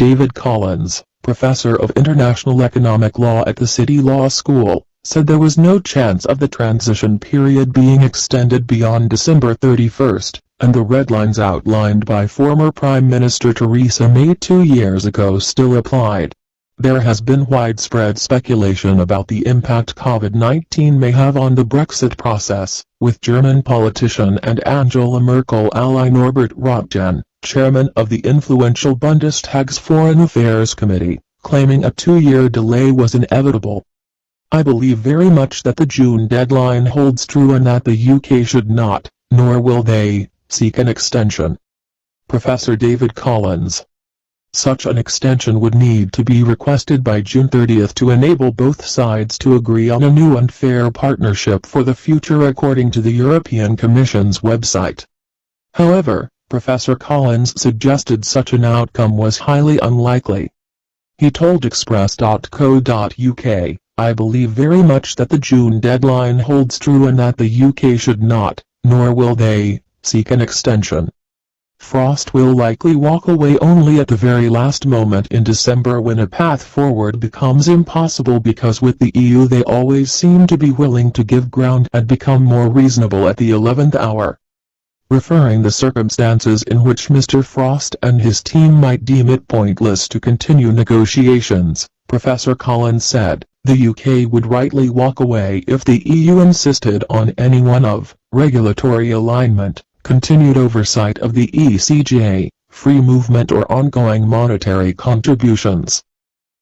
David Collins, professor of international economic law at the City Law School, said there was no chance of the transition period being extended beyond December 31, and the red lines outlined by former Prime Minister Theresa May 2 years ago still applied. There has been widespread speculation about the impact COVID-19 may have on the Brexit process, with German politician and Angela Merkel ally Norbert Röttgen, chairman of the influential Bundestag's Foreign Affairs Committee, claiming a 2-year delay was inevitable. "I believe very much that the June deadline holds true and that the UK should not, nor will they, seek an extension." Professor David Collins. Such an extension would need to be requested by June 30 to enable both sides to agree on a new and fair partnership for the future, according to the European Commission's website. However, Professor Collins suggested such an outcome was highly unlikely. He told Express.co.uk, "I believe very much that the June deadline holds true and that the UK should not, nor will they, seek an extension. Frost will likely walk away only at the very last moment in December, when a path forward becomes impossible, because with the EU they always seem to be willing to give ground and become more reasonable at the 11th hour." Referring the circumstances in which Mr. Frost and his team might deem it pointless to continue negotiations, Professor Collins said, "The UK would rightly walk away if the EU insisted on any one of regulatory alignment, continued oversight of the ECJ, free movement or ongoing monetary contributions.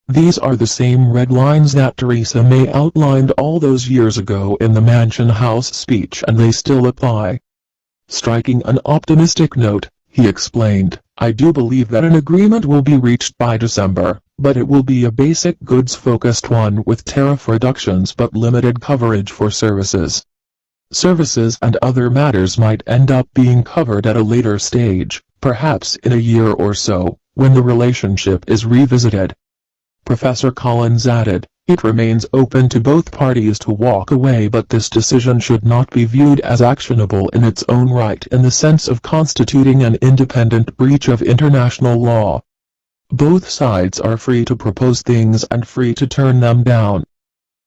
These are the same red lines that Theresa May outlined all those years ago in the Mansion House speech, and they still apply." Striking an optimistic note, he explained, "I do believe that an agreement will be reached by December, but it will be a basic goods-focused one with tariff reductions but limited coverage for services. Services and other matters might end up being covered at a later stage, perhaps in a year or so, when the relationship is revisited." Professor Collins added, "It remains open to both parties to walk away, but this decision should not be viewed as actionable in its own right in the sense of constituting an independent breach of international law. Both sides are free to propose things and free to turn them down.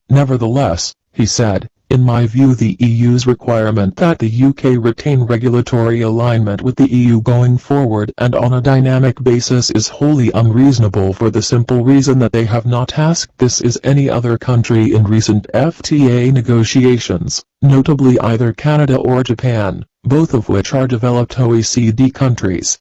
Nevertheless," he said, "in my view the EU's requirement that the UK retain regulatory alignment with the EU going forward and on a dynamic basis is wholly unreasonable, for the simple reason that they have not asked this is any other country in recent FTA negotiations, notably either Canada or Japan, both of which are developed OECD countries.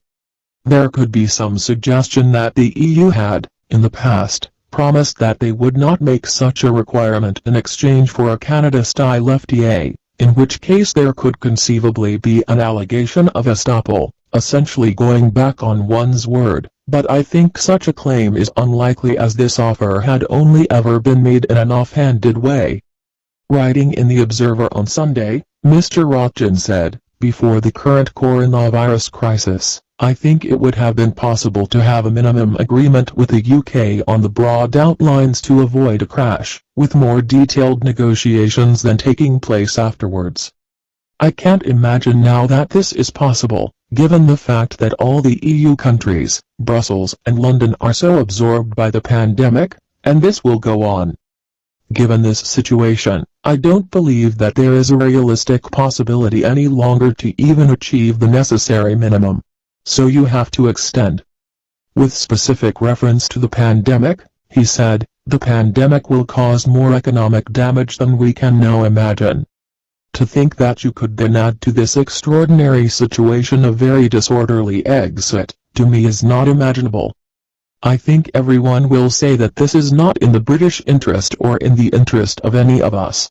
There could be some suggestion that the EU had, in the past, promised that they would not make such a requirement in exchange for a Canada-style FTA, in which case there could conceivably be an allegation of estoppel, essentially going back on one's word, but I think such a claim is unlikely, as this offer had only ever been made in an offhanded way." Writing in The Observer on Sunday, Mr. Röttgen said, "Before the current coronavirus crisis, I think it would have been possible to have a minimum agreement with the UK on the broad outlines to avoid a crash, with more detailed negotiations then taking place afterwards. I can't imagine now that this is possible, given the fact that all the EU countries, Brussels and London, are so absorbed by the pandemic, and this will go on. Given this situation, I don't believe that there is a realistic possibility any longer to even achieve the necessary minimum. So you have to extend." With specific reference to the pandemic, he said, "The pandemic will cause more economic damage than we can now imagine. To think that you could then add to this extraordinary situation a very disorderly exit, to me is not imaginable. I think everyone will say that this is not in the British interest or in the interest of any of us.